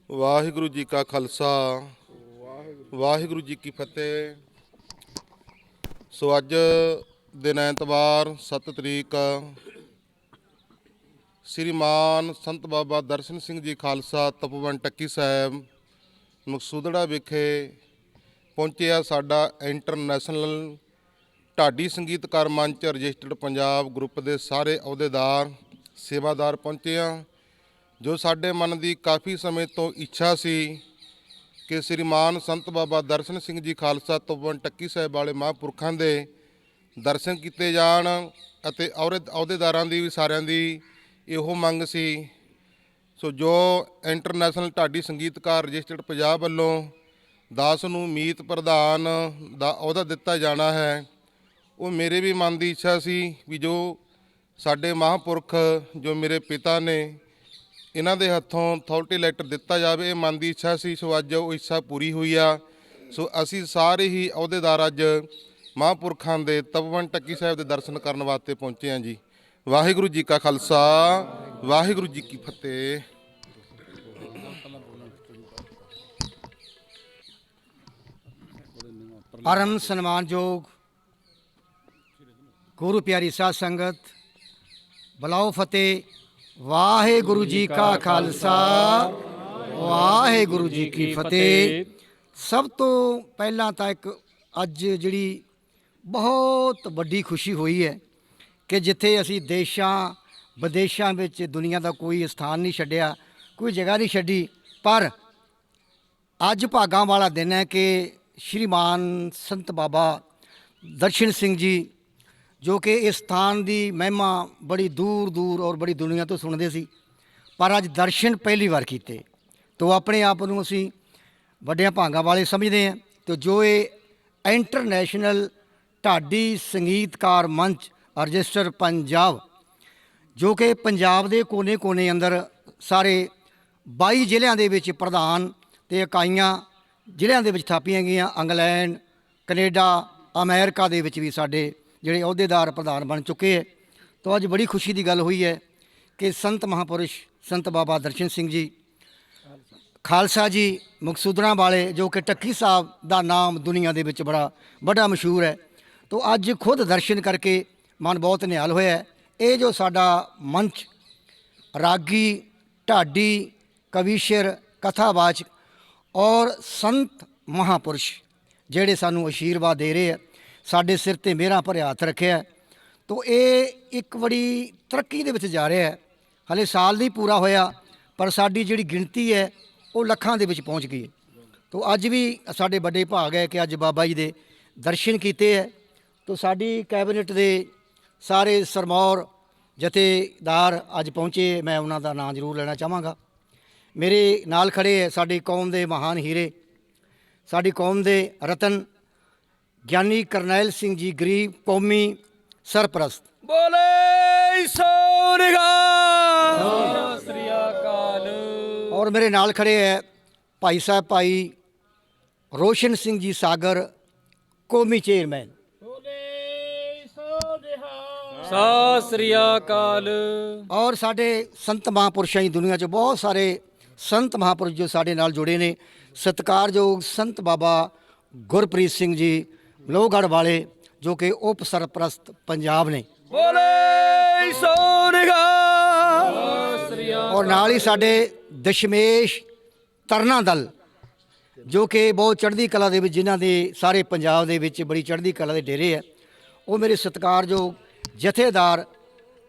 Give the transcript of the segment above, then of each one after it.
ਵਾਹਿਗੁਰੂ ਜੀ ਕਾ ਖਾਲਸਾ ਵਾਹਿਗੁਰੂ ਜੀ ਕੀ ਫਤਿਹ। ਸੋ ਅੱਜ ਦਿਨ ਐਤਵਾਰ 7 ਤਰੀਕ ਸ੍ਰੀਮਾਨ ਸੰਤ ਬਾਬਾ ਦਰਸ਼ਨ ਸਿੰਘ ਜੀ ਖਾਲਸਾ ਤਪੋਵਨ ਟੱਕੀ ਸਾਹਿਬ ਮਕਸੂਦੜਾ ਵਿਖੇ ਪਹੁੰਚਿਆ ਸਾਡਾ ਇੰਟਰਨੈਸ਼ਨਲ ਢਾਡੀ ਸੰਗੀਤਕਾਰ ਮੰਚ ਰਜਿਸਟਰਡ ਪੰਜਾਬ ਗਰੁੱਪ ਦੇ ਸਾਰੇ ਅਹੁਦੇਦਾਰ ਸੇਵਾਦਾਰ ਪਹੁੰਚੇ ਆ। ਜੋ ਸਾਡੇ ਮਨ ਦੀ ਕਾਫੀ ਸਮੇਂ ਤੋਂ ਇੱਛਾ ਸੀ ਕਿ ਸ੍ਰੀਮਾਨ ਸੰਤ ਬਾਬਾ ਦਰਸ਼ਨ ਸਿੰਘ ਜੀ ਖਾਲਸਾ ਤਪੋਵਨ ਟੱਕੀ ਸਾਹਿਬ ਵਾਲੇ ਮਹਾਂਪੁਰਖਾਂ ਦੇ ਦਰਸ਼ਨ ਕੀਤੇ ਜਾਣ ਅਤੇ ਅਹੁਦੇਦਾਰਾਂ ਦੀ ਵੀ ਸਾਰਿਆਂ ਦੀ ਇਹੋ ਮੰਗ ਸੀ। ਸੋ ਜੋ ਇੰਟਰਨੈਸ਼ਨਲ ਢਾਡੀ ਸੰਗੀਤਕਾਰ ਰਜਿਸਟਰਡ ਪੰਜਾਬ ਵੱਲੋਂ 10 ਨੂੰ ਮੀਤ ਪ੍ਰਧਾਨ ਦਾ ਅਹੁਦਾ ਦਿੱਤਾ ਜਾਣਾ ਹੈ, ਉਹ ਮੇਰੇ ਵੀ ਮਨ ਦੀ ਇੱਛਾ ਸੀ ਵੀ ਜੋ ਸਾਡੇ ਮਹਾਂਪੁਰਖ ਜੋ ਮੇਰੇ ਪਿਤਾ ਨੇ ਇਹਨਾਂ ਦੇ ਹੱਥੋਂ ਅਥਾਰਟੀ ਲੈਟਰ ਦਿੱਤਾ ਜਾਵੇ, ਇਹ ਮਨ ਦੀ ਇੱਛਾ ਸੀ। ਸੋ ਅੱਜ ਉਹ ਇੱਛਾ ਪੂਰੀ ਹੋਈ ਆ। ਸੋ ਅਸੀਂ ਸਾਰੇ ਹੀ ਅਹੁਦੇਦਾਰ ਅੱਜ ਮਹਾਂਪੁਰਖਾਂ ਦੇ ਤਪੋਵਨ ਟੱਕੀ ਸਾਹਿਬ ਦੇ ਦਰਸ਼ਨ ਕਰਨ ਵਾਸਤੇ ਪਹੁੰਚੇ ਹਾਂ ਜੀ। ਵਾਹਿਗੁਰੂ ਜੀ ਕਾ ਖਾਲਸਾ ਵਾਹਿਗੁਰੂ ਜੀ ਕੀ ਫਤਿਹ। परम सन्मानयोग गुरु प्यारी साध संगत बुलाओ फतेह। वाहेगुरु जी का खालसा वाहेगुरु जी की फतेह। सब तो पहला तो एक अज जिहड़ी बहुत वड्डी खुशी हुई है कि जिथे असी देशां विदेशों विच दुनिया का कोई स्थान नहीं छड्डिया, कोई जगह नहीं छड्डी, पर अज भागां वाला दिन है कि श्रीमान संत बाबा दर्शन सिंह जी जो कि इस स्थान की महिमा बड़ी दूर दूर और बड़ी दुनिया तो सुनते सी, पर अज दर्शन पहली बार किए तो अपने आप को असी वड्डियां भागां वाले समझते हैं। तो जो ये इंटरनेशनल ढाडी संगीतकार मंच रजिस्टर पंजाब जो कि पंजाब के कोने कोने अंदर सारे 22 ਜ਼ਿਲ੍ਹਿਆਂ ਦੇ ਵਿੱਚ प्रधान तो इकाइयां ਜ਼ਿਲ੍ਹਿਆਂ ਦੇ ਵਿੱਚ ਥਾਪੀਆਂ ਗਈਆਂ। इंग्लैंड कनेडा अमेरिका ਦੇ ਵਿੱਚ भी साडे ਜਿਹੜੇ ਅਹੁਦੇਦਾਰ ਪ੍ਰਧਾਨ बन चुके हैं। तो अज बड़ी खुशी की गल हुई है कि संत महापुरुष संत बाबा दर्शन सिंह जी खालसा जी मकसूदड़ा वाले जो कि टक्की साहब का नाम दुनिया के विच बड़ा मशहूर है। तो अज खुद दर्शन करके मन बहुत निहाल होया है। ये जो साडा मंच रागी ढाडी कविशर कथावाचक और संत महापुरुष ਜਿਹੜੇ ਸਾਨੂੰ आशीर्वाद दे रहे हैं, ਸਾਡੇ सिर ते मेरा भरे हथ रखे है। तो ये एक बड़ी तरक्की दे विच जा रहा है। हले साल नहीं पूरा होया पर साडी जिहड़ी गिणती है वो लखां दे विच पहुँच गई है। तो अज भी साडे बड़े भाग है कि अज बाबा जी दे दर्शन कीते है। तो साडी कैबिनेट दे सारे सरमौर जथेदार अज पहुँचे, मैं उन्हां दा नाम जरूर लेना चाहांगा। मेरे नाल खड़े है साडी कौम दे महान हीरे, साडी कौम दे रतन ज्ञानी करनैल सिंह जी गरीब कौमी सरप्रस्त। बोले सो निगाल। और मेरे नाल खड़े है भाई साहब भाई रोशन सिंह जी सागर कौमी चेयरमैन। सत श्री अकाल। और साडे संत महापुरुषां की दुनिया च बहुत सारे संत महापुरुष जो साडे नाल जुड़े ने। सत्कारयोग संत बाबा गुरप्रीत सिंह जी लोहगढ़ वाले जो कि उप सरप्रस्त पंजाब ने। बोले सो निगाल। और नाल ही साडे दशमेश तरना दल जो कि बहुत चढ़ती कला दे विच जिन्हां दे सारे पंजाब दे विच बड़ी चढ़ती कला दे डेरे है, वो मेरे सत्कारयोग जथेदार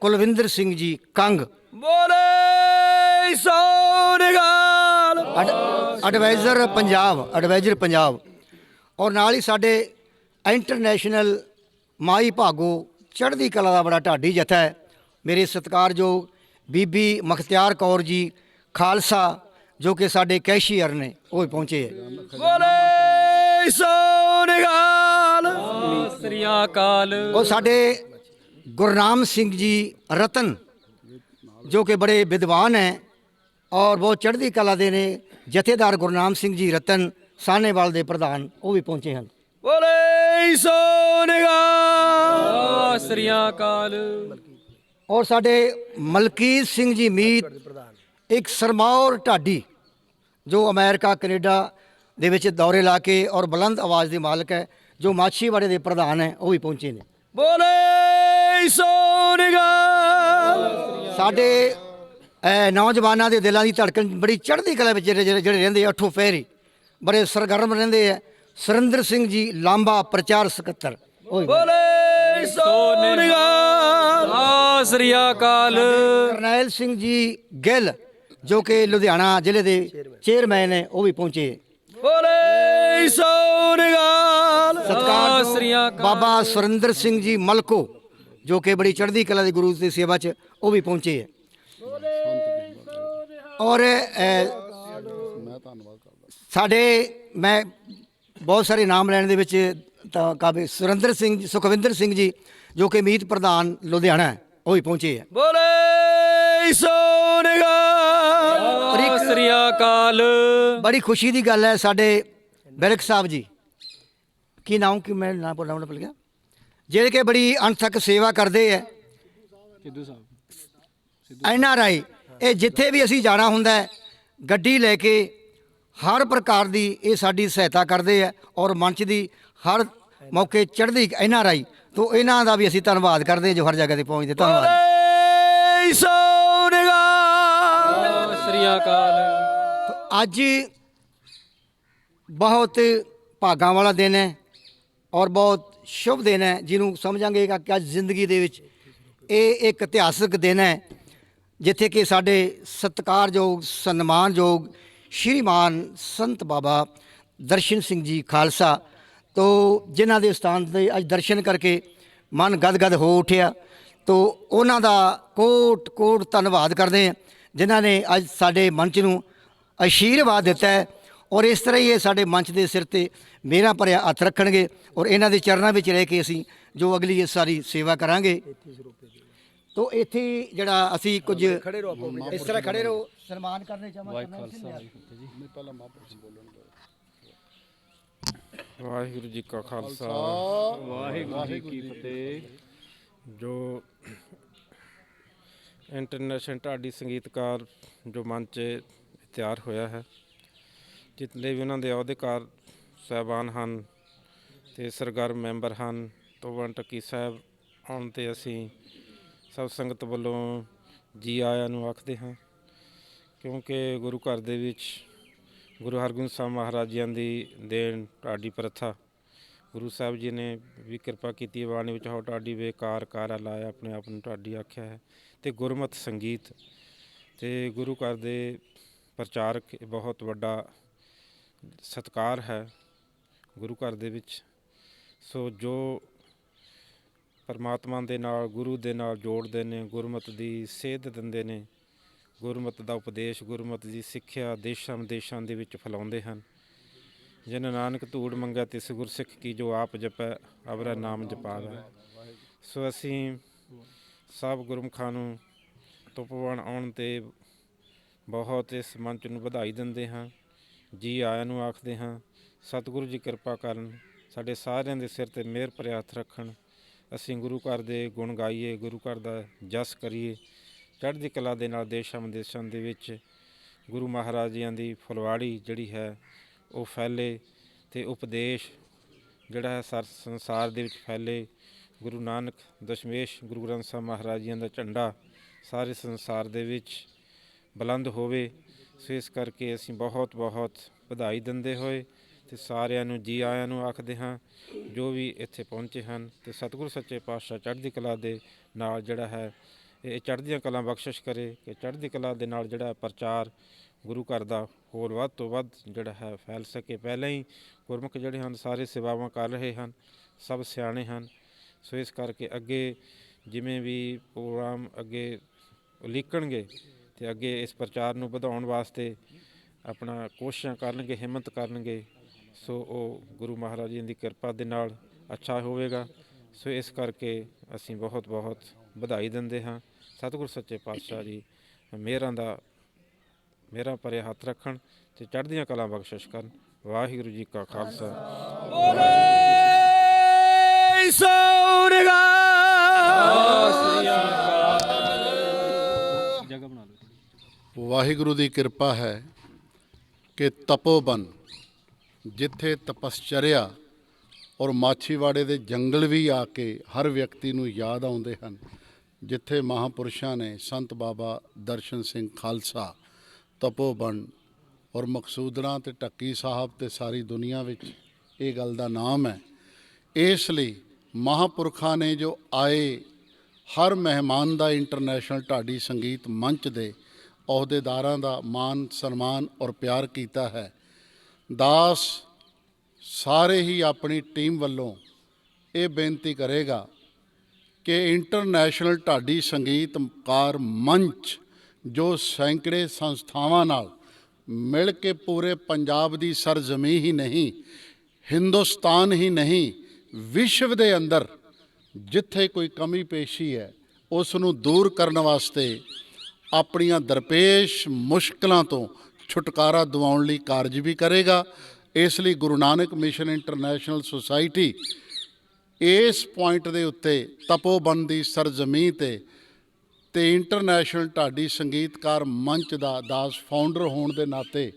कुलविंदर सिंह जी कंग। बोले सो निगाल। एडवाइज़र पंजाब। और नाल ही साडे इंटरनेशनल माई भागो चढ़ती कला का बड़ा ढाडी जथा है, मेरे सत्कारयोग बीबी मुख्तियार कौर जी खालसा जो कि साडे कैशियर ने वो भी पहुँचे है। बोले सो निगाल। सत श्री अकाल। और साडे गुरनाम सिंह जी रतन जो कि बड़े विद्वान हैं और बहुत चढ़ती कला दे ने, जथेदार गुरनाम सिंह जी रतन साहनेवाल दे प्रधान वो भी पहुँचे हैं। बोले सो निगाल। सत श्री अकाल। और साडे मलकीत सिंह जी मीत एक सरमौर ढाडी ਜੋ ਅਮਰੀਕਾ ਕੈਨੇਡਾ ਦੇ ਵਿੱਚ ਦੌਰੇ ਲਾ ਕੇ ਔਰ ਬੁਲੰਦ ਆਵਾਜ਼ ਦੇ ਮਾਲਕ ਹੈ, ਜੋ ਮਾਛੀਵਾੜੇ ਦੇ ਪ੍ਰਧਾਨ ਹੈ, ਉਹ ਵੀ ਪਹੁੰਚੇ ਨੇ। ਬੋਲੇ ਸੋ ਨਿਹਾਲ। ਸਾਡੇ ਨੌਜਵਾਨਾਂ ਦੇ ਦਿਲਾਂ ਦੀ ਧੜਕਣ ਬੜੀ ਚੜ੍ਹਦੀ ਕਲਾ ਵਿੱਚ ਜਿਹੜੇ ਰਹਿੰਦੇ ਆ, ਅੱਠੋਂ ਪਹਿਰੀ ਬੜੇ ਸਰਗਰਮ ਰਹਿੰਦੇ ਆ। ਸੁਰਿੰਦਰ ਸਿੰਘ ਜੀ ਲਾਂਬਾ ਪ੍ਰਚਾਰ ਸਕੱਤਰ, ਉਹ ਵੀ ਬੋਲੇ ਸੋ ਨਿਹਾਲ। ਸਤਿ ਸ੍ਰੀ ਅਕਾਲ। ਕਰਨੈਲ ਸਿੰਘ ਜੀ ਗਿੱਲ ਜੋ ਕਿ ਲੁਧਿਆਣਾ ਜ਼ਿਲ੍ਹੇ ਦੇ ਚੇਅਰਮੈਨ ਨੇ, ਉਹ ਵੀ ਪਹੁੰਚੇ। ਬੋਲੇ ਸੋ ਨਿਹਾਲ। ਸਤਿ ਸ੍ਰੀ ਅਕਾਲ। ਬਾਬਾ ਸੁਰਿੰਦਰ ਸਿੰਘ ਜੀ ਮਲਕੋ ਜੋ ਕਿ ਬੜੀ ਚੜ੍ਹਦੀ ਕਲਾ ਦੇ ਗੁਰੂ ਦੀ ਸੇਵਾ 'ਚ, ਉਹ ਵੀ ਪਹੁੰਚੇ ਹੈ। ਔਰ ਮੈਂ ਬਹੁਤ ਸਾਰੇ ਨਾਮ ਲੈਣ ਦੇ ਵਿੱਚ ਤਾਂ ਕਾਬਿਲ ਸੁਰਿੰਦਰ ਸਿੰਘ ਜੀ, ਸੁਖਵਿੰਦਰ ਸਿੰਘ ਜੀ ਜੋ ਕਿ ਮੀਤ ਪ੍ਰਧਾਨ ਲੁਧਿਆਣਾ ਹੈ, ਉਹ ਵੀ ਪਹੁੰਚੇ ਹੈ। ਬੋਲੇ ਸੋ ਨਿਹਾਲ। ਸਤਿ ਸ੍ਰੀ ਅਕਾਲ। ਬੜੀ ਖੁਸ਼ੀ ਦੀ ਗੱਲ ਹੈ, ਸਾਡੇ ਬਿਰਕ ਸਾਹਿਬ ਜੀ, ਕੀ ਨਾਮ ਕਿ ਮੈਂ ਨਾ ਭੁੱਲ ਗਿਆ, ਜਿਹੜੇ ਕਿ ਬੜੀ ਅਣਥੱਕ ਸੇਵਾ ਕਰਦੇ ਹੈ। ਸਿੱਧੂ ਸਾਹਿਬ NRI ਇਹ ਜਿੱਥੇ ਵੀ ਅਸੀਂ ਜਾਣਾ ਹੁੰਦਾ ਹੈ, ਗੱਡੀ ਲੈ ਕੇ ਹਰ ਪ੍ਰਕਾਰ ਦੀ ਇਹ ਸਾਡੀ ਸਹਾਇਤਾ ਕਰਦੇ ਹੈ ਔਰ ਮੰਚ ਦੀ ਹਰ ਮੌਕੇ ਚੜ੍ਹਦੀ NRI ਤੋਂ ਇਹਨਾਂ ਦਾ ਵੀ ਅਸੀਂ ਧੰਨਵਾਦ ਕਰਦੇ ਹਾਂ ਜੋ ਹਰ ਜਗ੍ਹਾ ਤੇ ਪਹੁੰਚਦੇ। ਧੰਨਵਾਦ। ਬੋਲੇ ਸੋ ਨਿਹਾਲ। ਸਤਿ ਸ੍ਰੀ ਅਕਾਲ। ਅੱਜ ਬਹੁਤ ਭਾਗਾਂ ਵਾਲਾ ਦਿਨ ਹੈ ਔਰ ਬਹੁਤ ਸ਼ੁਭ ਦਿਨ ਹੈ, ਜਿਹਨੂੰ ਸਮਝਾਂਗੇ ਕਿ ਅੱਜ ਜ਼ਿੰਦਗੀ ਦੇ ਵਿੱਚ ਇਹ ਇੱਕ ਇਤਿਹਾਸਕ ਦਿਨ ਹੈ, ਜਿੱਥੇ ਕਿ ਸਾਡੇ ਸਤਿਕਾਰਯੋਗ ਸਨਮਾਨਯੋਗ ਸ਼੍ਰੀਮਾਨ ਸੰਤ ਬਾਬਾ ਦਰਸ਼ਨ ਸਿੰਘ ਜੀ ਖਾਲਸਾ ਤੋਂ ਜਿਨ੍ਹਾਂ ਦੇ ਸਥਾਨ 'ਤੇ ਅੱਜ ਦਰਸ਼ਨ ਕਰਕੇ ਮਨ ਗਦਗਦ ਹੋ ਉੱਠਿਆ, ਤੋਂ ਉਹਨਾਂ ਦਾ ਕੋਟ ਕੋਟ ਧੰਨਵਾਦ ਕਰਦੇ ਹਾਂ, ਜਿਨ੍ਹਾਂ ਨੇ ਅੱਜ ਸਾਡੇ ਮੰਚ ਨੂੰ ਆਸ਼ੀਰਵਾਦ ਦਿੱਤਾ ਹੈ। ਔਰ ਇਸ ਤਰ੍ਹਾਂ ਹੀ ਇਹ ਸਾਡੇ ਮੰਚ ਦੇ ਸਿਰ 'ਤੇ ਮੇਰਾ ਭਰਿਆ ਹੱਥ ਰੱਖਣਗੇ ਔਰ ਇਹਨਾਂ ਦੇ ਚਰਨਾਂ ਵਿੱਚ ਰਹਿ ਕੇ ਅਸੀਂ ਜੋ ਅਗਲੀ ਇਹ ਸਾਰੀ ਸੇਵਾ ਕਰਾਂਗੇ। ਤੋ ਇੱਥੇ ਜਿਹੜਾ ਅਸੀਂ ਕੁਝ ਇਸ ਤਰ੍ਹਾਂ ਖੜੇ ਰਹੋ, ਸਨਮਾਨ ਕਰਨੇ ਚਾਹਾਂਗੇ। ਵਾਹਿਗੁਰੂ ਜੀ ਕਾ ਖਾਲਸਾ, ਵਾਹਿਗੁਰੂ ਜੀ ਕੀ ਫਤਿਹ। ਜੋ ਇੰਟਰਨੈਸ਼ਨਲ ਢਾਡੀ ਸੰਗੀਤਕਾਰ ਜੋ ਮੰਚ ਤਿਆਰ ਹੋਇਆ ਹੈ, ਜਿਤਨੇ ਵੀ ਉਹਨਾਂ ਦੇ ਅਹੁਦੇਕਾਰ ਸਾਹਿਬਾਨ ਹਨ ਅਤੇ ਸਰਗਰਮ ਮੈਂਬਰ ਹਨ, ਤਪੋਵਨ ਟੱਕੀ ਸਾਹਿਬ ਆਉਣ 'ਤੇ ਅਸੀਂ ਸਭ ਸੰਗਤ ਵੱਲੋਂ ਜੀ ਆਇਆਂ ਨੂੰ ਆਖਦੇ ਹਾਂ, ਕਿਉਂਕਿ ਗੁਰੂ ਘਰ ਦੇ ਵਿੱਚ ਗੁਰੂ ਹਰਗੋਬਿੰਦ ਸਾਹਿਬ ਮਹਾਰਾਜ ਜੀ ਦੀ ਦੇਣ ਢਾਡੀ ਪ੍ਰਥਾ, ਗੁਰੂ ਸਾਹਿਬ ਜੀ ਨੇ ਵੀ ਕਿਰਪਾ ਕੀਤੀ ਹੈ, ਬਾਣੀ ਵਿੱਚ ਹੋ ਢਾਡੀ ਬੇਕਾਰ ਕਾਰਾ ਲਾਇਆ, ਆਪਣੇ ਆਪ ਨੂੰ ਢਾਡੀ ਆਖਿਆ ਹੈ। ਅਤੇ ਗੁਰਮਤ ਸੰਗੀਤ ਅਤੇ ਗੁਰੂ ਘਰ ਦੇ ਪ੍ਰਚਾਰਕ ਬਹੁਤ ਵੱਡਾ ਸਤਿਕਾਰ ਹੈ ਗੁਰੂ ਘਰ ਦੇ ਵਿੱਚ। ਸੋ ਜੋ ਪਰਮਾਤਮਾ ਦੇ ਨਾਲ ਗੁਰੂ ਦੇ ਨਾਲ ਜੋੜਦੇ ਨੇ, ਗੁਰਮਤ ਦੀ ਸੇਧ ਦਿੰਦੇ ਨੇ, ਗੁਰਮਤ ਦਾ ਉਪਦੇਸ਼, ਗੁਰਮਤ ਦੀ ਸਿੱਖਿਆ ਦੇਸ਼ਾਂ ਵਿਦੇਸ਼ਾਂ ਦੇ ਵਿੱਚ ਫੈਲਾਉਂਦੇ ਹਨ। ਜਿਨ ਨਾਨਕ ਧੂੜ ਮੰਗਿਆ ਤਿਸ ਗੁਰਸਿੱਖ ਕੀ, ਜੋ ਆਪ ਜਪੈ ਅਵਰਾ ਨਾਮ ਜਪਾਵੈ। ਸੋ ਅਸੀਂ ਸਭ ਗੁਰਮੁਖਾਂ ਨੂੰ ਤਪੋਵਨ ਆਉਣ 'ਤੇ ਬਹੁਤ ਇਸ ਮੰਚ ਨੂੰ ਵਧਾਈ ਦਿੰਦੇ ਹਾਂ, ਜੀ ਆਇਆਂ ਨੂੰ ਆਖਦੇ ਹਾਂ। ਸਤਿਗੁਰੂ ਜੀ ਕਿਰਪਾ ਕਰਨ, ਸਾਡੇ ਸਾਰਿਆਂ ਦੇ ਸਿਰ 'ਤੇ ਮਿਹਰ ਭਰਿਆ ਹੱਥ ਰੱਖਣ, ਅਸੀਂ ਗੁਰੂ ਘਰ ਦੇ ਗੁਣ ਗਾਈਏ, ਗੁਰੂ ਘਰ ਦਾ ਜਸ ਕਰੀਏ, ਚੜ੍ਹਦੀ ਕਲਾ ਦੇ ਨਾਲ ਦੇਸ਼ਾਂ ਵਿਦੇਸ਼ਾਂ ਦੇ ਵਿੱਚ ਗੁਰੂ ਮਹਾਰਾਜ ਜੀਆਂ ਦੀ ਫੁਲਵਾੜੀ ਜਿਹੜੀ ਹੈ ਉਹ ਫੈਲੇ ਅਤੇ ਉਪਦੇਸ਼ ਜਿਹੜਾ ਹੈ ਸੰਸਾਰ ਦੇ ਵਿੱਚ ਫੈਲੇ। ਗੁਰੂ ਨਾਨਕ ਦਸ਼ਮੇਸ਼ ਗੁਰੂ ਗ੍ਰੰਥ ਸਾਹਿਬ ਮਹਾਰਾਜ ਜੀਆਂ ਦਾ ਝੰਡਾ ਸਾਰੇ ਸੰਸਾਰ ਦੇ ਵਿੱਚ ਬੁਲੰਦ ਹੋਵੇ। ਸੋ ਇਸ ਕਰਕੇ ਅਸੀਂ ਬਹੁਤ ਬਹੁਤ ਵਧਾਈ ਦਿੰਦੇ ਹੋਏ ਅਤੇ ਸਾਰਿਆਂ ਨੂੰ ਜੀ ਆਇਆਂ ਨੂੰ ਆਖਦੇ ਹਾਂ ਜੋ ਵੀ ਇੱਥੇ ਪਹੁੰਚੇ ਹਨ। ਅਤੇ ਸਤਿਗੁਰੂ ਸੱਚੇ ਪਾਤਸ਼ਾਹ ਚੜ੍ਹਦੀ ਕਲਾ ਦੇ ਨਾਲ ਜਿਹੜਾ ਹੈ ਇਹ ਚੜ੍ਹਦੀਆਂ ਕਲਾ ਬਖਸ਼ਿਸ਼ ਕਰੇ, ਕਿ ਚੜ੍ਹਦੀ ਕਲਾ ਦੇ ਨਾਲ ਜਿਹੜਾ ਪ੍ਰਚਾਰ ਗੁਰੂ ਘਰ ਦਾ ਹੋਰ ਵੱਧ ਤੋਂ ਵੱਧ ਜਿਹੜਾ ਹੈ ਫੈਲ ਸਕੇ। ਪਹਿਲਾਂ ਹੀ ਗੁਰਮੁਖ ਜਿਹੜੇ ਹਨ ਸਾਰੇ ਸੇਵਾਵਾਂ ਕਰ ਰਹੇ ਹਨ, ਸਭ ਸਿਆਣੇ ਹਨ। ਸੋ ਇਸ ਕਰਕੇ ਅੱਗੇ ਜਿਵੇਂ ਵੀ ਪ੍ਰੋਗਰਾਮ ਅੱਗੇ ਉਲੀਕਣਗੇ ਅਤੇ ਅੱਗੇ ਇਸ ਪ੍ਰਚਾਰ ਨੂੰ ਵਧਾਉਣ ਵਾਸਤੇ ਆਪਣਾ ਕੋਸ਼ਿਸ਼ਾਂ ਕਰਨਗੇ, ਹਿੰਮਤ ਕਰਨਗੇ। ਸੋ ਉਹ ਗੁਰੂ ਮਹਾਰਾਜ ਜੀ ਦੀ ਕਿਰਪਾ ਦੇ ਨਾਲ ਅੱਛਾ ਹੋਵੇਗਾ। ਸੋ ਇਸ ਕਰਕੇ ਅਸੀਂ ਬਹੁਤ ਬਹੁਤ ਵਧਾਈ ਦਿੰਦੇ ਹਾਂ। ਸਤਿਗੁਰੂ ਸੱਚੇ ਪਾਤਸ਼ਾਹ ਜੀ ਮੇਰਾ ਭਰੇ ਹੱਥ ਰੱਖਣ ਅਤੇ ਚੜ੍ਹਦੀਆਂ ਕਲਾ ਬਖਸ਼ਿਸ਼ ਕਰਨ। ਵਾਹਿਗੁਰੂ ਜੀ ਕਾ ਖਾਲਸਾ। ਵਾਹਿਗੁਰੂ ਦੀ ਕਿਰਪਾ ਹੈ ਕਿ ਤਪੋਬਨ, ਜਿੱਥੇ ਤਪਸਚਰਿਆ ਔਰ ਮਾਛੀਵਾੜੇ ਦੇ ਜੰਗਲ ਵੀ ਆ ਕੇ ਹਰ ਵਿਅਕਤੀ ਨੂੰ ਯਾਦ ਆਉਂਦੇ ਹਨ, ਜਿੱਥੇ ਮਹਾਂਪੁਰਸ਼ਾਂ ਨੇ ਸੰਤ ਬਾਬਾ ਦਰਸ਼ਨ ਸਿੰਘ ਖਾਲਸਾ, ਤਪੋਬਨ ਔਰ ਮਕਸੂਦਰਾਂ ਤੇ ਢੱਕੀ ਸਾਹਿਬ ਤੇ ਸਾਰੀ ਦੁਨੀਆ ਵਿੱਚ ਇਹ ਗੱਲ ਦਾ ਨਾਮ ਹੈ। ਇਸ ਲਈ ਮਹਾਂਪੁਰਖਾਂ ਨੇ ਜੋ ਆਏ ਹਰ ਮਹਿਮਾਨ ਦਾ ਇੰਟਰਨੈਸ਼ਨਲ ਢਾਡੀ ਸੰਗੀਤ ਮੰਚ ਦੇ ਅਹੁਦੇਦਾਰਾਂ ਦਾ ਮਾਨ ਸਨਮਾਨ ਔਰ ਪਿਆਰ ਕੀਤਾ ਹੈ। ਦਾਸ ਸਾਰੇ ਹੀ ਆਪਣੀ ਟੀਮ ਵੱਲੋਂ ਇਹ ਬੇਨਤੀ ਕਰੇਗਾ ਕਿ ਇੰਟਰਨੈਸ਼ਨਲ ਢਾਡੀ ਸੰਗੀਤਕਾਰ ਮੰਚ ਜੋ ਸੈਂਕੜੇ ਸੰਸਥਾਵਾਂ ਨਾਲ ਮਿਲ ਕੇ ਪੂਰੇ ਪੰਜਾਬ ਦੀ ਸਰਜ਼ਮੀਂ ਹੀ ਨਹੀਂ, ਹਿੰਦੁਸਤਾਨ ਹੀ ਨਹੀਂ, ਵਿਸ਼ਵ ਦੇ ਅੰਦਰ ਜਿੱਥੇ ਕੋਈ ਕਮੀ ਪੇਸ਼ੀ ਹੈ ਉਸ ਨੂੰ ਦੂਰ ਕਰਨ ਵਾਸਤੇ ਆਪਣੀਆਂ ਦਰਪੇਸ਼ ਮੁਸ਼ਕਲਾਂ ਤੋਂ ਛੁਟਕਾਰਾ ਦਿਵਾਉਣ ਲਈ ਕਾਰਜ ਵੀ ਕਰੇਗਾ। ਇਸ ਲਈ Guru Nanak mission international society ਇਸ ਪੁਆਇੰਟ ਦੇ ਉੱਤੇ ਤਪੋਬਨ ਦੀ ਸਰਜ਼ਮੀਂ ਤੇ ਇੰਟਰਨੈਸ਼ਨਲ ਢਾਡੀ ਸੰਗੀਤਕਾਰ ਮੰਚ ਦਾ ਦਾਸ ਫਾਊਂਡਰ ਹੋਣ ਦੇ ਨਾਤੇ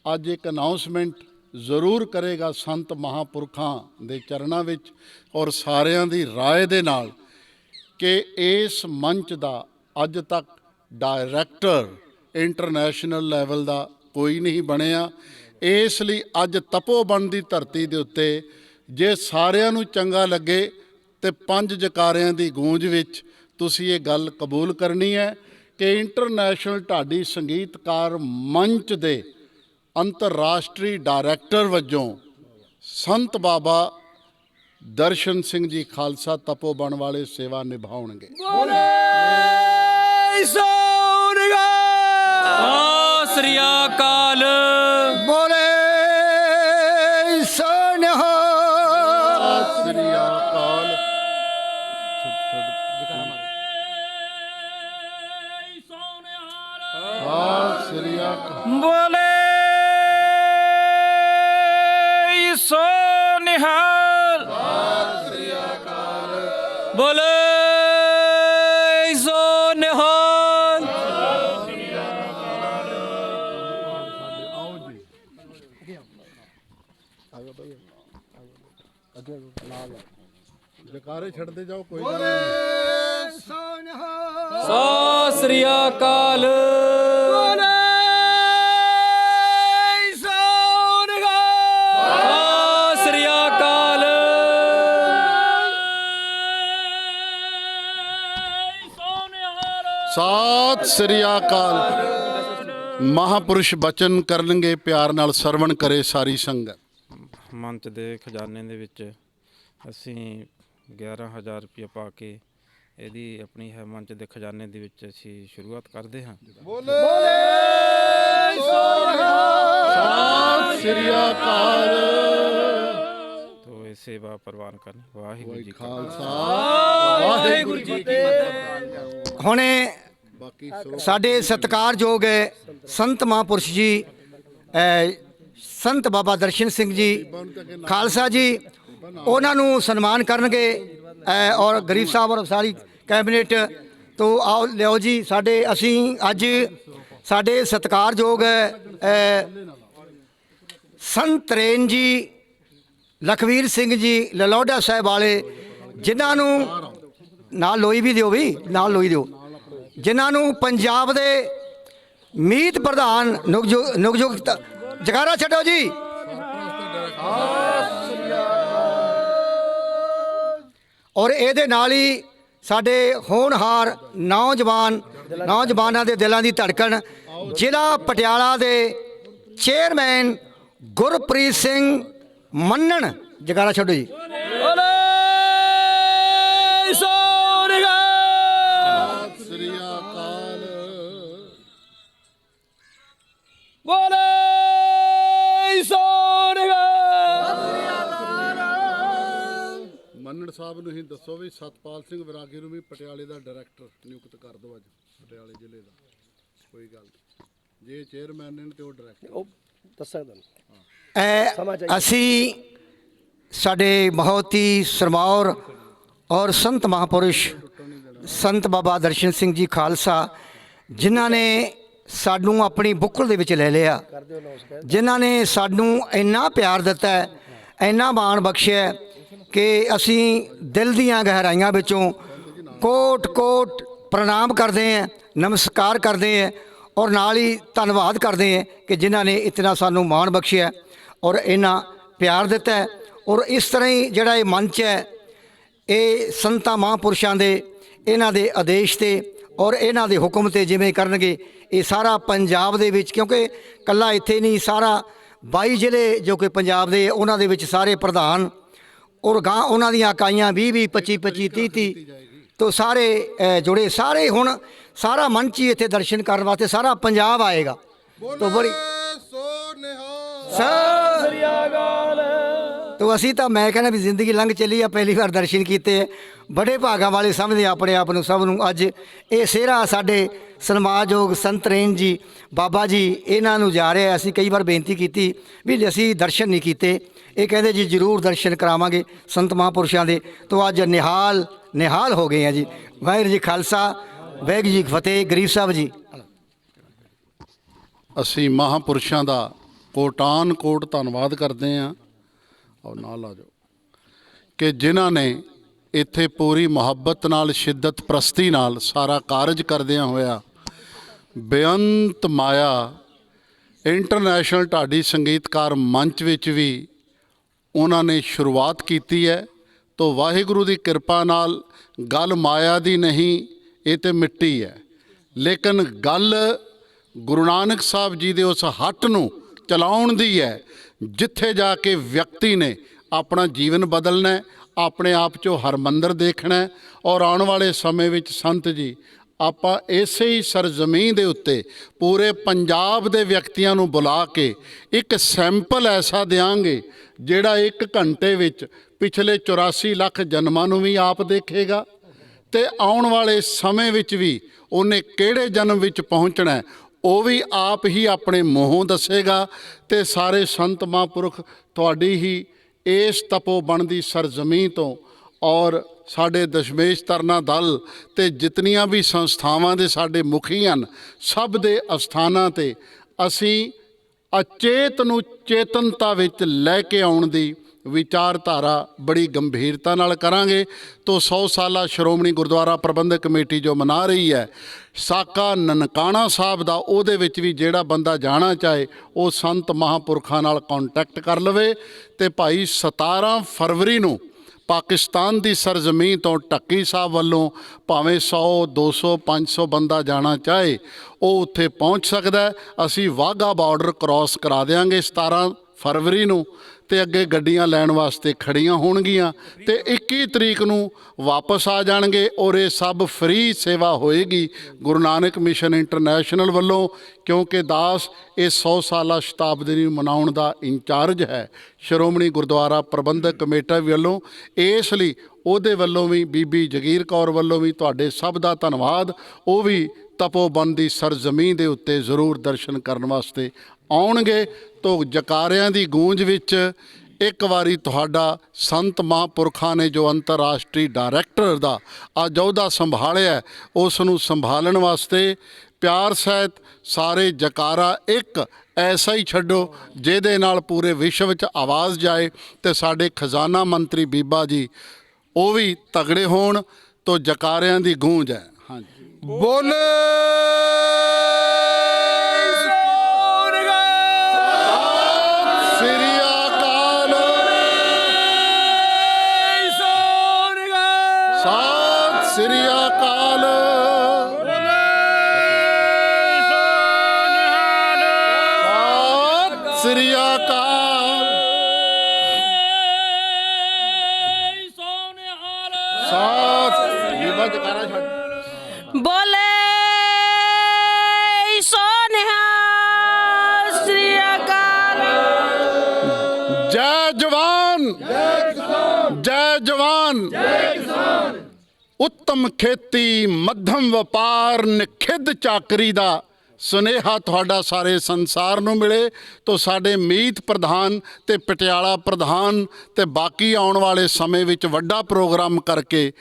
ਅੱਜ ਇੱਕ ਅਨਾਉਂਸਮੈਂਟ ਜ਼ਰੂਰ ਕਰੇਗਾ ਸੰਤ ਮਹਾਂਪੁਰਖਾਂ ਦੇ ਚਰਨਾਂ ਵਿੱਚ ਔਰ ਸਾਰਿਆਂ ਦੀ ਰਾਏ ਦੇ ਨਾਲ ਕਿ ਇਸ ਮੰਚ ਦਾ ਅੱਜ ਤੱਕ ਡਾਇਰੈਕਟਰ ਇੰਟਰਨੈਸ਼ਨਲ ਲੈਵਲ ਦਾ ਕੋਈ ਨਹੀਂ ਬਣਿਆ। ਇਸ ਲਈ ਅੱਜ ਤਪੋਬਨ ਦੀ ਧਰਤੀ ਦੇ ਉੱਤੇ ਜੇ ਸਾਰਿਆਂ ਨੂੰ ਚੰਗਾ ਲੱਗੇ ਤੇ 5 ਜਕਾਰਿਆਂ ਦੀ ਗੂੰਜ ਵਿੱਚ ਤੁਸੀਂ ਇਹ ਗੱਲ ਕਬੂਲ ਕਰਨੀ ਹੈ ਕਿ ਇੰਟਰਨੈਸ਼ਨਲ ਢਾਡੀ ਸੰਗੀਤਕਾਰ ਮੰਚ ਦੇ ਅੰਤਰਰਾਸ਼ਟਰੀ ਡਾਇਰੈਕਟਰ ਵਜੋਂ ਸੰਤ ਬਾਬਾ ਦਰਸ਼ਨ ਸਿੰਘ ਜੀ ਖਾਲਸਾ ਤਪੋਬਨ ਵਾਲੇ ਸੇਵਾ ਨਿਭਾਉਣਗੇ। ਸਤਿ ਸ੍ਰੀ ਅਕਾਲ। ਬੋਲੇ ਸੋਨਿਹਾ। ਸਤਿ ਸ੍ਰੀ ਅਕਾਲ। ਸਤਿ ਸ੍ਰੀ ਅਕਾਲ। ਬੋਲੇ ਸੋ ਨਿਹਾਲ। ਬੋਲੇ ਸੋ ਨਿਹਾਲ। ਜਕਾਰੇ ਛੱਡਦੇ ਜਾਓ, ਕੋਈ ਗੱਲ ਨਹੀਂ। ਸਤਿ ਸ੍ਰੀ ਅਕਾਲ। ਬੋਲੇ ਸੋ ਨਿਹਾਲ। ਸਤਿ ਸ੍ਰੀ ਅਕਾਲ। ਸਤਿ ਸ੍ਰੀ ਅਕਾਲ। ਮਹਾਂਪੁਰਸ਼ ਬਚਨ ਕਰਨਗੇ, ਪਿਆਰ ਨਾਲ ਸਰਵਣ ਕਰੇ ਸਾਰੀ ਸੰਗਤ। ਮੰਚ ਦੇ ਖਜ਼ਾਨੇ ਦੇ ਵਿੱਚ ਅਸੀਂ 11,000 ਰੁਪਏ ਪਾ ਕੇ ਇਹਦੀ ਆਪਣੀ ਹੈ ਮੰਚ ਦੇ ਖਜ਼ਾਨੇ ਦੇ ਵਿੱਚ ਅਸੀਂ ਸ਼ੁਰੂਆਤ ਕਰਦੇ ਹਾਂ। ਸਤਿ ਸ੍ਰੀ ਅਕਾਲ। ਤੋ ਇਹ ਸੇਵਾ ਪ੍ਰਵਾਨ ਕਰਨ। ਵਾਹਿਗੁਰੂ ਜੀ ਕਾ ਖਾਲਸਾ ਵਾਹਿਗੁਰੂ ਜੀ ਕੀ ਫਤਿਹ। ਹੁਣੇ ਸਾਡੇ ਸਤਿਕਾਰਯੋਗ ਸੰਤ ਮਹਾਂਪੁਰਸ਼ ਜੀ ਸੰਤ ਬਾਬਾ ਦਰਸ਼ਨ ਸਿੰਘ ਜੀ ਖਾਲਸਾ ਜੀ, ਉਹਨਾਂ ਨੂੰ ਸਨਮਾਨ ਕਰਨਗੇ ਔਰ ਗਰੀਬ ਸਾਹਿਬ ਔਰ ਸਾਰੀ ਕੈਬਨਿਟ ਤੋਂ ਆਓ ਲਿਓ ਜੀ। ਅਸੀਂ ਅੱਜ ਸਾਡੇ ਸਤਿਕਾਰਯੋਗ ਸੰਤ ਰੇਨ ਜੀ ਲਖਵੀਰ ਸਿੰਘ ਜੀ ਲਲੌਡਾ ਸਾਹਿਬ ਵਾਲੇ, ਜਿਨ੍ਹਾਂ ਨੂੰ ਨਾਲ ਲੋਈ ਵੀ ਦਿਓ, ਵੀ ਨਾਲ ਲੋਈ ਦਿਓ, ਜਿਨ੍ਹਾਂ ਨੂੰ ਪੰਜਾਬ ਦੇ ਮੀਤ ਪ੍ਰਧਾਨ ਨੁਗਜੁਗਤ ਜਗਾਰਾ ਛੱਡੋ ਜੀ। ਔਰ ਇਹਦੇ ਨਾਲ ਹੀ ਸਾਡੇ ਹੋਣਹਾਰ ਨੌਜਵਾਨਾਂ ਦੇ ਦਿਲਾਂ ਦੀ ਧੜਕਣ ਜ਼ਿਲ੍ਹਾ ਪਟਿਆਲਾ ਦੇ ਚੇਅਰਮੈਨ ਗੁਰਪ੍ਰੀਤ ਸਿੰਘ ਮੰਨਣ, ਜਗਾਰਾ ਛੱਡੋ ਜੀ। ਬੋਲੇ ਸੋ ਨਿਹਾਲ। ਸਤਿ ਸ੍ਰੀ ਅਕਾਲ। ਬੋਲੇ ਸੋ ਨਿਹਾਲ। ਮੰਨਣ ਸਾਹਿਬ ਨੂੰ ਹੀ ਦੱਸੋ ਵੀ ਸਤਪਾਲ ਸਿੰਘ ਵਿਰਾਗੀ ਨੂੰ ਵੀ ਪਟਿਆਲੇ ਦਾ ਡਾਇਰੈਕਟਰ ਨਿਯੁਕਤ ਕਰ ਦਿਓ ਅੱਜ ਪਟਿਆਲੇ ਜ਼ਿਲ੍ਹੇ ਦਾ। ਕੋਈ ਗੱਲ ਨਹੀਂ, ਜੇ ਚੇਅਰਮੈਨ ਨੇ ਤੇ ਉਹ ਡਾਇਰੈਕਟਰ ਅਸੀਂ ਸਾਡੇ ਬਹੁਤ ਹੀ ਸਰਮਾਉਰ ਔਰ ਸੰਤ ਮਹਾਂਪੁਰਸ਼ ਸੰਤ ਬਾਬਾ ਦਰਸ਼ਨ ਸਿੰਘ ਜੀ ਖਾਲਸਾ, ਜਿਨ੍ਹਾਂ ਨੇ ਸਾਨੂੰ ਆਪਣੀ ਬੁੱਕਲ ਦੇ ਵਿੱਚ ਲੈ ਲਿਆ, ਜਿਨ੍ਹਾਂ ਨੇ ਸਾਨੂੰ ਇੰਨਾ ਪਿਆਰ ਦਿੱਤਾ ਹੈ, ਇੰਨਾ ਮਾਣ ਬਖਸ਼ਿਆ ਹੈ ਕਿ ਅਸੀਂ ਦਿਲ ਦੀਆਂ ਗਹਿਰਾਈਆਂ ਵਿੱਚੋਂ ਕੋਟ ਕੋਟ ਪ੍ਰਣਾਮ ਕਰਦੇ ਹਾਂ, ਨਮਸਕਾਰ ਕਰਦੇ ਹਾਂ ਔਰ ਨਾਲ ਹੀ ਧੰਨਵਾਦ ਕਰਦੇ ਹਾਂ ਕਿ ਜਿਨ੍ਹਾਂ ਨੇ ਇਤਨਾ ਸਾਨੂੰ ਮਾਣ ਬਖਸ਼ਿਆ ਔਰ ਇੰਨਾ ਪਿਆਰ ਦਿੱਤਾ ਹੈ। ਔਰ ਇਸ ਤਰ੍ਹਾਂ ਹੀ ਜਿਹੜਾ ਇਹ ਮੰਚ ਹੈ, ਇਹ ਸੰਤਾਂ ਮਹਾਂਪੁਰਸ਼ਾਂ ਦੇ, ਇਹਨਾਂ ਦੇ ਆਦੇਸ਼ ਤੇ ਔਰ ਇਹਨਾਂ ਦੇ ਹੁਕਮ ਤੇ ਜਿਵੇਂ ਕਰਨਗੇ, ਇਹ ਸਾਰਾ ਪੰਜਾਬ ਦੇ ਵਿੱਚ, ਕਿਉਂਕਿ ਕੱਲਾ ਇੱਥੇ ਨਹੀਂ, ਸਾਰਾ 22 ਜ਼ਿਲ੍ਹੇ ਜੋ ਕਿ ਪੰਜਾਬ ਦੇ, ਉਹਨਾਂ ਦੇ ਵਿੱਚ ਸਾਰੇ ਪ੍ਰਧਾਨ ਔਰ ਗਾਂ ਉਹਨਾਂ ਦੀਆਂ ਇਕਾਈਆਂ 20-20 25-25 30-30 ਤੋਂ ਸਾਰੇ ਜੁੜੇ, ਸਾਰੇ ਹੁਣ ਸਾਰਾ ਮੰਚ ਹੀ ਇੱਥੇ ਦਰਸ਼ਨ ਕਰਨ ਵਾਸਤੇ ਸਾਰਾ ਪੰਜਾਬ ਆਏਗਾ। ਤੋਂ ਬੜੀ ਸੋ ਨਿਹਾਲ। ਸਤਿ ਸ੍ਰੀ ਅਕਾਲ। ਤੋ ਅਸੀਂ ਤਾਂ ਮੈਂ ਕਹਿੰਦਾ ਵੀ ਜ਼ਿੰਦਗੀ ਲੰਘ ਚੱਲੀ ਆ, ਪਹਿਲੀ ਵਾਰ ਦਰਸ਼ਨ ਕੀਤੇ ਹੈ, ਬੜੇ ਭਾਗਾਂ ਵਾਲੇ ਸਮਝਦੇ ਆਪਣੇ ਆਪ ਨੂੰ ਸਭ ਨੂੰ। ਅੱਜ ਇਹ ਸਿਹਰਾ ਸਾਡੇ ਸਨਮਾਨਯੋਗ ਸੰਤ ਰੇਨ ਜੀ ਬਾਬਾ ਜੀ ਇਹਨਾਂ ਨੂੰ ਜਾ ਰਿਹਾ। ਅਸੀਂ ਕਈ ਵਾਰ ਬੇਨਤੀ ਕੀਤੀ ਵੀ ਅਸੀਂ ਦਰਸ਼ਨ ਨਹੀਂ ਕੀਤੇ, ਇਹ ਕਹਿੰਦੇ ਜੀ ਜ਼ਰੂਰ ਦਰਸ਼ਨ ਕਰਾਵਾਂਗੇ ਸੰਤ ਮਹਾਂਪੁਰਸ਼ਾਂ ਦੇ। ਤੋ ਅੱਜ ਨਿਹਾਲ ਹੋ ਗਏ ਆ ਜੀ। ਵਾਹਿਗੁਰੂ ਜੀ ਖਾਲਸਾ, ਵਾਹਿਗੁਰੂ ਜੀ ਕੀ ਫਤਿਹ। ਗਰੀਬ ਸਾਹਿਬ ਜੀ, ਅਸੀਂ ਮਹਾਂਪੁਰਸ਼ਾਂ ਦਾ ਕੋਟਾਨ ਕੋਟ ਧੰਨਵਾਦ ਕਰਦੇ ਹਾਂ ਔਰ ਨਾਲ ਆ ਜਾਓ ਕਿ ਜਿਨ੍ਹਾਂ ਨੇ ਇੱਥੇ ਪੂਰੀ ਮੁਹੱਬਤ ਨਾਲ, ਸ਼ਿੱਦਤ ਪ੍ਰਸਤੀ ਨਾਲ ਸਾਰਾ ਕਾਰਜ ਕਰਦਿਆਂ ਹੋਇਆ ਬੇਅੰਤ ਮਾਇਆ ਇੰਟਰਨੈਸ਼ਨਲ ਢਾਡੀ ਸੰਗੀਤਕਾਰ ਮੰਚ ਵਿੱਚ ਵੀ ਉਹਨਾਂ ਨੇ ਸ਼ੁਰੂਆਤ ਕੀਤੀ ਹੈ। ਤੋ ਵਾਹਿਗੁਰੂ ਦੀ ਕਿਰਪਾ ਨਾਲ ਗੱਲ ਮਾਇਆ ਦੀ ਨਹੀਂ, ਇਹ ਤੇ ਮਿੱਟੀ ਹੈ, ਲੇਕਿਨ ਗੱਲ ਗੁਰੂ ਨਾਨਕ ਸਾਹਿਬ ਜੀ ਦੇ ਉਸ ਹੱਟ ਨੂੰ ਚਲਾਉਣ ਦੀ ਹੈ, ਜਿੱਥੇ ਜਾ ਕੇ ਵਿਅਕਤੀ ਨੇ ਆਪਣਾ ਜੀਵਨ ਬਦਲਣਾ ਹੈ, ਆਪਣੇ ਆਪ 'ਚੋਂ ਹਰਮੰਦਰ ਦੇਖਣਾ ਹੈ। ਔਰ ਆਉਣ ਵਾਲੇ ਸਮੇਂ ਵਿੱਚ ਸੰਤ ਜੀ ਆਪਾਂ ਇਸੇ ਹੀ ਸਰਜ਼ਮੀਨ ਦੇ ਉੱਤੇ ਪੂਰੇ ਪੰਜਾਬ ਦੇ ਵਿਅਕਤੀਆਂ ਨੂੰ ਬੁਲਾ ਕੇ ਇੱਕ ਸੈਂਪਲ ਐਸਾ ਦਿਆਂਗੇ ਜਿਹੜਾ 1 ਘੰਟੇ ਵਿੱਚ ਪਿਛਲੇ 84 ਲੱਖ ਜਨਮਾਂ ਨੂੰ ਵੀ ਆਪ ਦੇਖੇਗਾ ਤੇ ਆਉਣ ਵਾਲੇ ਸਮੇਂ ਵਿੱਚ ਵੀ ਉਹਨੇ ਕਿਹੜੇ ਜਨਮ ਵਿੱਚ ਪਹੁੰਚਣਾ ਹੈ ਉਹ ਵੀ ਆਪ ਹੀ ਆਪਣੇ ਮੂੰਹੋਂ ਦੱਸੇਗਾ। ਤੇ ਸਾਰੇ ਸੰਤ ਮਹਾਂਪੁਰਖ ਤੁਹਾਡੀ ਹੀ ਇਸ ਤਪੋਬਣ ਦੀ ਸਰਜ਼ਮੀਨ ਤੋਂ ਔਰ ਸਾਡੇ ਦਸ਼ਮੇਸ਼ ਤਰਨਾ ਦਲ ਤੇ ਜਿਤਨੀਆਂ ਵੀ ਸੰਸਥਾਵਾਂ ਦੇ ਸਾਡੇ ਮੁਖੀ ਹਨ, ਸਭ ਦੇ ਅਸਥਾਨਾਂ ਤੇ ਅਸੀਂ ਅਚੇਤ ਨੂੰ ਚੇਤਨਤਾ ਵਿੱਚ ਲੈ ਕੇ ਆਉਣ ਦੀ ਵਿਚਾਰਧਾਰਾ ਬੜੀ ਗੰਭੀਰਤਾ ਨਾਲ ਕਰਾਂਗੇ। ਤੋਂ 100 ਸਾਲਾ ਸ਼੍ਰੋਮਣੀ ਗੁਰਦੁਆਰਾ ਪ੍ਰਬੰਧਕ ਕਮੇਟੀ ਜੋ ਮਨਾ ਰਹੀ ਹੈ ਸਾਕਾ ਨਨਕਾਣਾ ਸਾਹਿਬ ਦਾ, ਉਹਦੇ ਵਿੱਚ ਵੀ ਜਿਹੜਾ ਬੰਦਾ ਜਾਣਾ ਚਾਹੇ ਉਹ ਸੰਤ ਮਹਾਂਪੁਰਖਾਂ ਨਾਲ ਕੰਟੈਕਟ ਕਰ ਲਵੇ। ਤੇ ਭਾਈ 17 ਫਰਵਰੀ ਨੂੰ ਪਾਕਿਸਤਾਨ ਦੀ ਸਰਜ਼ਮੀਨ ਤੋਂ ਢੱਕੀ ਸਾਹਿਬ ਵੱਲੋਂ ਭਾਵੇਂ 100 200 500 ਬੰਦਾ ਜਾਣਾ ਚਾਹੇ ਉਹ ਉੱਥੇ ਪਹੁੰਚ ਸਕਦਾ ਹੈ। ਅਸੀਂ ਵਾਹਗਾ ਬਾਰਡਰ ਕ੍ਰਾਸ ਕਰਾ ਦਿਆਂਗੇ 17 ਫਰਵਰੀ ਨੂੰ ਤੇ ਅੱਗੇ ਗੱਡੀਆਂ ਲੈਣ ਵਾਸਤੇ ਖੜੀਆਂ ਹੋਣਗੀਆਂ ਤੇ 21 ਤਰੀਕ ਨੂੰ ਵਾਪਸ ਆ ਜਾਣਗੇ। ਔਰ ਇਹ ਸਭ ਫ੍ਰੀ ਸੇਵਾ ਹੋਏਗੀ ਗੁਰੂ ਨਾਨਕ ਮਿਸ਼ਨ ਇੰਟਰਨੈਸ਼ਨਲ ਵੱਲੋਂ, ਕਿਉਂਕਿ ਦਾਸ ਇਹ 100 ਸਾਲਾ ਸ਼ਤਾਬਦੀ ਨੂੰ ਮਨਾਉਣ ਦਾ ਇੰਚਾਰਜ ਹੈ ਸ਼੍ਰੋਮਣੀ ਗੁਰਦੁਆਰਾ ਪ੍ਰਬੰਧਕ ਕਮੇਟੀ ਵੱਲੋਂ। ਇਸ ਲਈ ਉਹਦੇ ਵੱਲੋਂ ਵੀ ਬੀਬੀ ਜਗੀਰ ਕੌਰ ਵੱਲੋਂ ਵੀ ਤੁਹਾਡੇ ਸਭ ਦਾ ਧੰਨਵਾਦ। ਉਹ ਵੀ ਤਪੋਬਨ ਦੀ ਸਰਜ਼ਮੀਨ ਦੇ ਉੱਤੇ ਜ਼ਰੂਰ ਦਰਸ਼ਨ ਕਰਨ ਵਾਸਤੇ ਆਉਣਗੇ। ਤੋਂ ਜਕਾਰਿਆਂ ਦੀ ਗੂੰਜ ਵਿੱਚ ਇੱਕ ਵਾਰੀ ਤੁਹਾਡਾ ਸੰਤ ਮਹਾਂਪੁਰਖਾਂ ਨੇ ਜੋ ਅੰਤਰਰਾਸ਼ਟਰੀ ਡਾਇਰੈਕਟਰ ਦਾ ਅੱਜ ਅਹੁਦਾ ਸੰਭਾਲਿਆ, ਉਸ ਨੂੰ ਸੰਭਾਲਣ ਵਾਸਤੇ ਪਿਆਰ ਸਹਿਤ ਸਾਰੇ ਜਕਾਰਾ ਇੱਕ ਐਸਾ ਹੀ ਛੱਡੋ ਜਿਹਦੇ ਨਾਲ ਪੂਰੇ ਵਿਸ਼ਵ 'ਚ ਆਵਾਜ਼ ਜਾਏ ਤੇ ਸਾਡੇ ਖਜ਼ਾਨਾ ਮੰਤਰੀ ਬੀਬਾ ਜੀ ਉਹ ਵੀ ਤਗੜੇ ਹੋਣ। ਤੋਂ ਜਕਾਰਿਆਂ ਦੀ ਗੂੰਜ ਹੈ। ਹਾਂਜੀ, ਬੋਲੇ ਸ੍ਰੀ ਅਕਾਲ। ਸਤਿ ਸ੍ਰੀ ਅਕਾਲ। ਸਤਿ ਸ੍ਰੀ ਅਕਾਲ। ਸਤਿ ਬੀਬਾ ਜਕਾਰਾ ਛੱਡ। ਬੋਲੇ ਸੋ ਨਿਹਾਲ। ਸ੍ਰੀ ਅਕਾਲ। ਜੈ ਜਵਾਨ, ਜੈ ਜਵਾਨ। ਉੱਤਮ ਖੇਤੀ, ਮੱਧਮ ਵਪਾਰ, ਨਿਖਿੱਧ ਚਾਕਰੀ ਦਾ ਸੁਨੇਹਾ ਤੁਹਾਡਾ ਸਾਰੇ ਸੰਸਾਰ ਨੂੰ ਮਿਲੇ। ਤੋਂ ਸਾਡੇ ਮੀਤ ਪ੍ਰਧਾਨ ਤੇ ਪਟਿਆਲਾ ਪ੍ਰਧਾਨ ਤੇ ਬਾਕੀ ਆਉਣ ਵਾਲੇ ਸਮੇਂ ਵਿੱਚ ਵੱਡਾ ਪ੍ਰੋਗਰਾਮ ਕਰਕੇ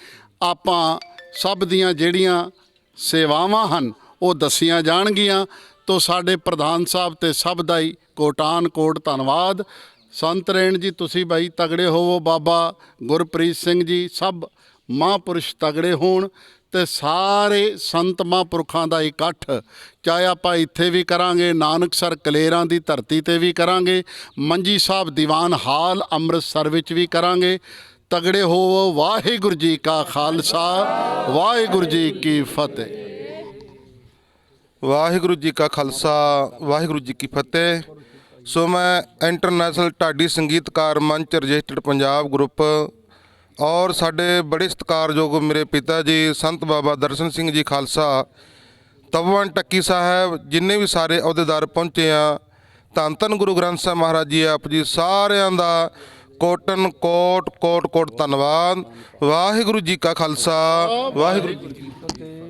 ਆਪਾਂ ਸਭ ਦੀਆਂ ਜਿਹੜੀਆਂ ਸੇਵਾਵਾਂ ਹਨ ਉਹ ਦੱਸੀਆਂ ਜਾਣਗੀਆਂ। ਤੋਂ ਸਾਡੇ ਪ੍ਰਧਾਨ ਸਾਹਿਬ ਤੇ ਸਭ ਦਾ ਹੀ ਕੋਟਾਨ ਕੋਟ ਧੰਨਵਾਦ। ਸੰਤ ਰੇਣ ਜੀ ਤੁਸੀਂ ਬਾਈ ਤਗੜੇ ਹੋਵੋ, ਬਾਬਾ ਗੁਰਪ੍ਰੀਤ ਸਿੰਘ ਜੀ, ਸਭ ਮਹਾਂਪੁਰਸ਼ ਤਗੜੇ ਹੋਣ ਤੇ ਸਾਰੇ ਸੰਤ ਮਹਾਂਪੁਰਖਾਂ ਦਾ ਇਕੱਠ, ਚਾਹੇ ਆਪਾਂ ਇੱਥੇ ਵੀ ਕਰਾਂਗੇ, ਨਾਨਕਸਰ ਕਲੇਰਾਂ ਦੀ ਧਰਤੀ ਤੇ ਵੀ ਕਰਾਂਗੇ, ਮੰਜੀ ਸਾਹਿਬ ਦੀਵਾਨ ਹਾਲ ਅੰਮ੍ਰਿਤਸਰ ਵਿੱਚ ਵੀ ਕਰਾਂਗੇ। ਤਗੜੇ ਹੋਵੋ। ਵਾਹਿਗੁਰੂ ਜੀ ਕਾ ਖਾਲਸਾ, ਵਾਹਿਗੁਰੂ ਜੀ ਕੀ ਫਤਿਹ। ਵਾਹਿਗੁਰੂ ਜੀ ਕਾ ਖਾਲਸਾ, ਵਾਹਿਗੁਰੂ ਜੀ ਕੀ ਫਤਿਹ। ਸੋ ਮੈਂ ਇੰਟਰਨੈਸ਼ਨਲ ਢਾਡੀ ਸੰਗੀਤਕਾਰ ਮੰਚ ਰਜਿਸਟਰਡ ਪੰਜਾਬ ਗਰੁੱਪ ਔਰ ਸਾਡੇ ਬੜੇ ਸਤਿਕਾਰਯੋਗ ਮੇਰੇ ਪਿਤਾ ਜੀ ਸੰਤ ਬਾਬਾ ਦਰਸ਼ਨ ਸਿੰਘ ਜੀ ਖਾਲਸਾ ਤਪੋਵਨ ਟੱਕੀ ਸਾਹਿਬ, ਜਿੰਨੇ ਵੀ ਸਾਰੇ ਅਹੁਦੇਦਾਰ ਪਹੁੰਚੇ ਆ, ਧੰਨ ਧੰਨ ਗੁਰੂ ਗ੍ਰੰਥ ਸਾਹਿਬ ਮਹਾਰਾਜ ਜੀ ਆਪ ਜੀ ਸਾਰਿਆਂ ਦਾ ਕੋਟਨ ਕੋਟ ਕੋਟ ਕੋਟ ਧੰਨਵਾਦ। ਵਾਹਿਗੁਰੂ ਜੀ ਕਾ ਖਾਲਸਾ, ਵਾਹਿਗੁਰੂ ਜੀ ਕੀ ਫਤਿਹ।